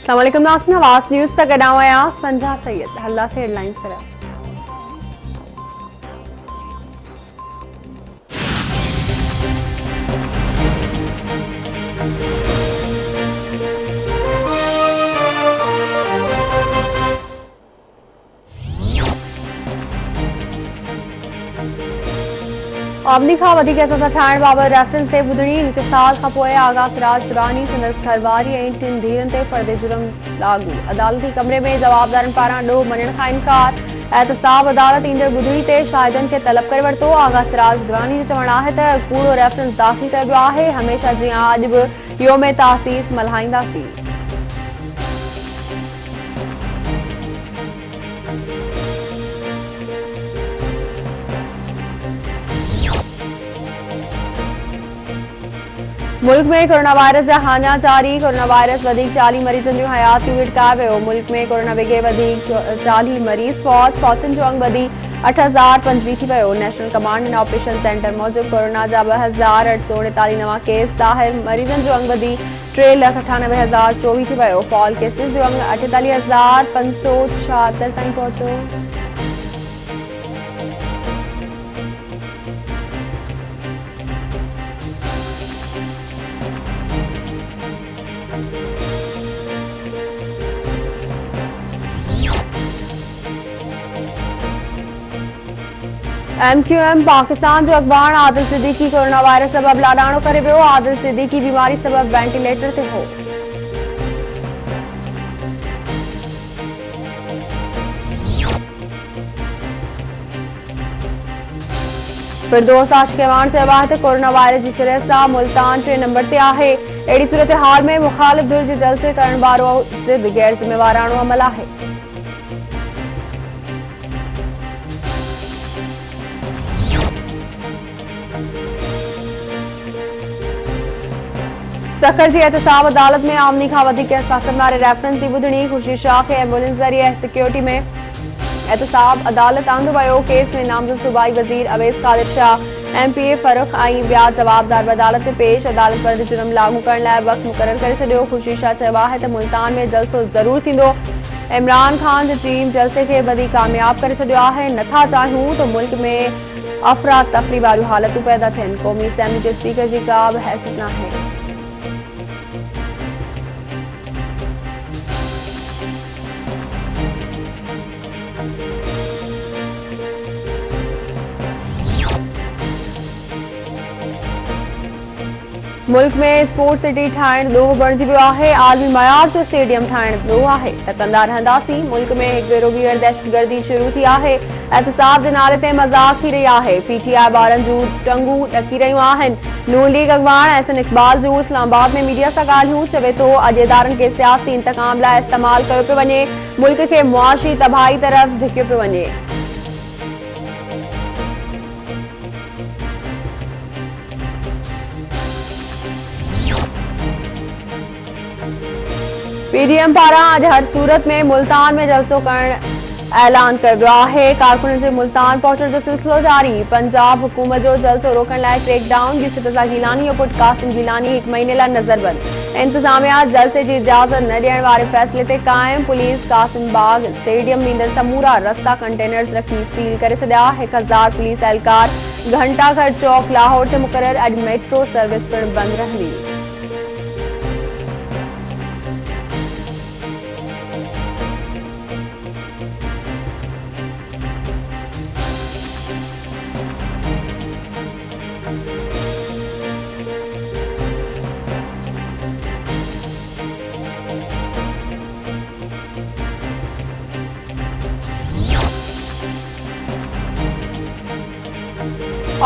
अस्सलामुअलैकुम नाज़रीन, आवाज़ न्यूज़ तक गॾावया संजा सैयद हल्ला से हेडलाइंस पर। आमदी खां वधीक असां ठाहिण बाबति रेफरेंस ते ॿुधणी। इंकिसार खां पोइ आगा सिराज दुरानी संदसि घरवारी ऐं टिनि धीअरुनि ते फ़र्द जुर्म लागू। अदालती कमरे में जवाबदारनि पारां ॾोह मञण खां इनकार। एहतसाब अदालत ईंदड़ ॿुधणी ते शाहिदनि खे तलब करे वरितो। आगा सिराज दुरानी जो चवणु आहे त कूड़ो रेफरेंस दाख़िल कयो वियो आहे। हमेशह जीअं अॼु बि योम तासीस मल्हाईंदासीं। मुल्क में कोरोना वायरस जा हाञा जारी। कोरोना वायरस वधीक 40 मरीजनि जूं हयातियूं विटकाए वियो। मुल्क में कोरोना विघे वधीक 40 मरीज फौतनि जो अंग वधी 8025 थी वियो। National command and operation centre मूजिबि कोरोना जा 2849 नवां केस ज़ाहिर। मरीजनि जो अंग वधी 3,98,024 थी वियो। फॉल केसिस जो अंग 48,576 ताईं पहुतो। MQM पाकिस्तान जो अखबार आदिल सिद्दीकी कोरोना वायरस सबब लाडाणो करे वियो। आदिल सिद्दीकी बीमारी सबब वेंटिलेटर ते हो। फिरदौस आशिक़वान चयो आहे त कोरोना वायरस जी शरह सां मुल्तान 3 नंबर ते आहे। अहिड़ी सूरत हाल में मुखालिफ धुर जे जलसे करण वारो ज़िद गैर ज़िम्मेवारानो अमल आहे। सखर जी एहतसाब अदालत में आमनी खां वधीक असासन वारे रेफरेंस जी ॿुधणी। ख़ुर्शीद शाह खे एम्बुलेंस ज़रिए सिक्योरिटी में एहतसाब अदालत आंदो वियो। केस में नामज़द सूबाई वज़ीर अवैस कादिर शाह, MPA फ़ारूक ऐं ॿिया जवाबदार अदालत में पेश। अदालत फ़र्द जुर्म लागू करण लाइ वक़्त मुक़रर करे छॾियो। ख़ुर्शीद शाह चयो आहे त मुल्तान में जलसो ज़रूर थींदो। इमरान ख़ान जी टीम जलसे खे वधीक कामयाब करे छॾियो आहे। नथा चाहियूं त मुल्क में अफ़रा तफ़री वारियूं हालतूं पैदा थियनि। क़ौमी असेंबली जे स्पीकर जी का बि हैसियत नाहे। मुल्क में स्पोर्ट्स सिटी ठाहिण ॾोह बणिजी वियो आहे। आलमी मयार जो स्टेडियम ठाहिण ॾोह आहे त कंदा रहंदासीं। मुल्क में हिकु भेरो ॿीहर दहशतगर्दी शुरू थी आहे। एहतसाब जे नाले ते मज़ाक़ थी रही आहे। PTI ॿारनि जूं टंगूं ॾकी रहियूं आहिनि। नून लीग अॻवान अहसन इक़बाल जूं इस्लामाबाद में मीडिया सां ॻाल्हियूं। चवे थो अॼु इदारनि खे सियासी इंतकाम लाइ इस्तेमालु कयो पियो वञे। मुल्क खे मुआशी तबाही तरफ़ धिकियो पियो वञे। PDM पारां अॼु हर सूरत में मुल्तान में जलसो करण ऐलान कयो वियो आहे। कारकुननि जे मुल्तान पहुचण जो सिलसिलो जारी। पंजाब हुकूमत जो जलसो रोकण लाइ क्रैकडाउन। यूसुफ गिलानी और पुट कासिम गिलानी 1 महीने लाइ नज़रबंद। इंतजामिया जलसे जी इजाज़त न ॾियण वारे फ़ैसिले ते क़ाइम। पुलिस कासिम बाग स्टेडियम में ईंदड़ समूरा रस्ता कंटेनर्स रखी सील करे छॾिया। 1000 पुलिस एहलकार घंटाघर चौक लाहौर ते मुक़रर। अॼु मेट्रो सर्विस पिणु बंदि रहंदी।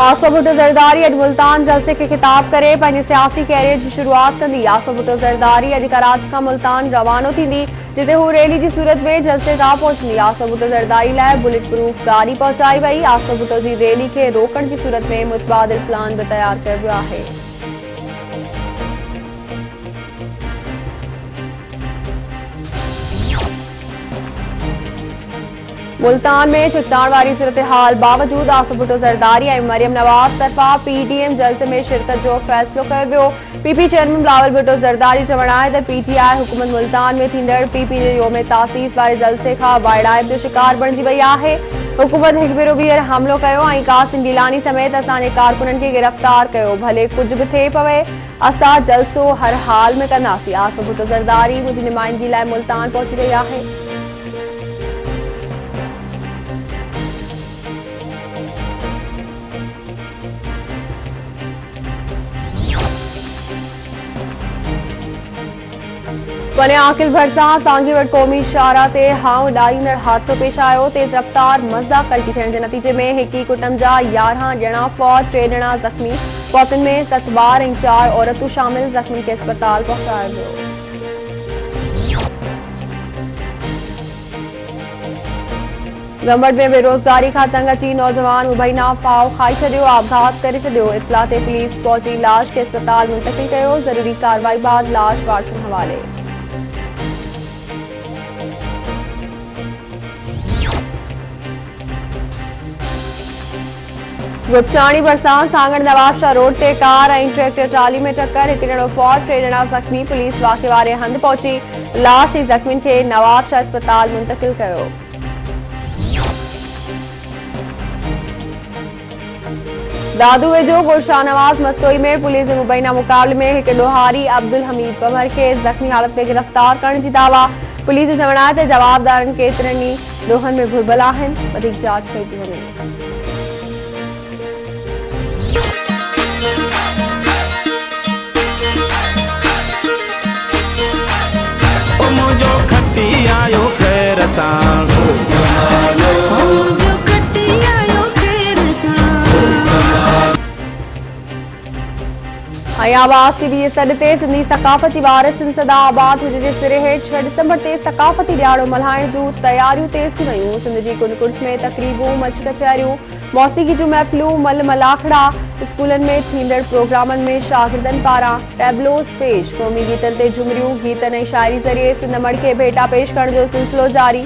आसफ भुट्टो ज़रदारी अॼु मुल्तान जलसे खे ख़िताब करे पंहिंजे सियासी कैरियर जी शुरूआत कंदी। आसफ भुट्टो ज़रदारी अॼु कराची खां मुल्तान रवानो थींदी, जिते हू रैली जी सूरत में जलसे तां पहुचंदी। आसफ भुट्टो ज़रदारी लाइ बुलेट प्रूफ गाड़ी पहुचाई वई। आसफ भुट्टो जी रैली खे रोकण जी सूरत में मुतबादिल प्लान बि तयारु कयो वियो आहे। मुल्तान में चिकनार वारी सूरत हाल बावजूद आसफ भुट्टो ज़रदारी ऐं मरियम नवाज़ तरफ़ा पीटीएम जलसे में शिरकत जो फ़ैसिलो कयो वियो। पीपी चेयरमैन बिलावल भुट्टो ज़रदारी चवणु आहे त पीटीआई हुकूमत मुल्तान में थींदड़ पीपी जे योम तासीस वारे जलसे खां वाइड़ाइप जो शिकार बणिजी वई आहे। हुकूमत हिकु भेरो ॿीहर हमलो कयो ऐं कासिम गिलानी समेत असांजे कारकुननि खे गिरफ़्तार कयो। भले कुझु बि थिए पवे, असां जलसो हर हाल में कंदासीं। आसफ भुट्टो ज़रदारी मुंहिंजी नुमाइंदगी लाइ मुल्तान पहुची रही आहे। वने आकिल भरसा सांगी वट क़ौमी शाहरा ते हाउ डाईंदड़ हादसो पेश आयो। तेज़ रफ़्तार मज़दा कल्टी थियण जे नतीजे में हिकी कुटुंब जा 11 ॼणा फौत, 3 ॼणा ज़ख़्मी। फौतनि में 7 ॿार ऐं 4 औरतूं शामिल। ज़ख़्मी खे अस्पताल पहुचायो वियो। गंबड़ में बेरोज़गारी खां तंग अची नौजवान मुबैना फाव खाई छॾियो, आपघात करे छॾियो। इत्तला ते पुलिस पहुची लाश खे अस्पताल मुंतक़िल कयो। ज़रूरी कार्रवाई बाद लाश वारसनि हवाले। गुपचाणी भरिसां सांगड़ नवाबशाह रोड ते कार ऐं ट्रैक्टर ट्राली में टक्कर, हिकु ॼणो फौत, 3 ॼणा ज़ख़्मी। पुलिस वाक़े वारे हंधि पहुची लाश ऐं ज़ख़्मियुनि खे नवाबशाह अस्पताल मुंतक़िल कयो। दादू वेझो गुलशाह नवाज़ मस्तोई में पुलिस जे मुबैना मुक़ाबले में हिकु ॾोहारी अब्दुल हमीद पमर खे ज़ख़्मी हालत में गिरफ़्तार करण जी दावा। पुलिस जो चवणु आहे त जवाबदारनि केतिरनि ई ॾोहनि में घुरिबल आहिनि। वधीक जांच कई थी वञे। मुझो खटी आयो खैर सां, मुझो खटी आयो खैर सां। आवाज़ टीवी जे सॾ ते सिंधी सक़ाफ़ती वारिसनि सदा आबाद हुजे जे सिरे हेठि 6 डिसंबर ते सक़ाफ़ती ॾियारो मल्हाइण जूं तयारियूं तेज़ थी वयूं। सिंध जी कुंड में तक़रीबूं, मच कचहरियूं, मौसीक़ी जूं महफ़िलूं, मल मलाखड़ा। स्कूलनि में थींदड़ प्रोग्रामनि में शागिर्दनि पारां टेबलोस पेश। क़ौमी गीतनि ते झुमरियूं, गीतनि ऐं शाइरी ज़रिए सिंध मड़ खे भेटा पेश करण जो सिलसिलो जारी।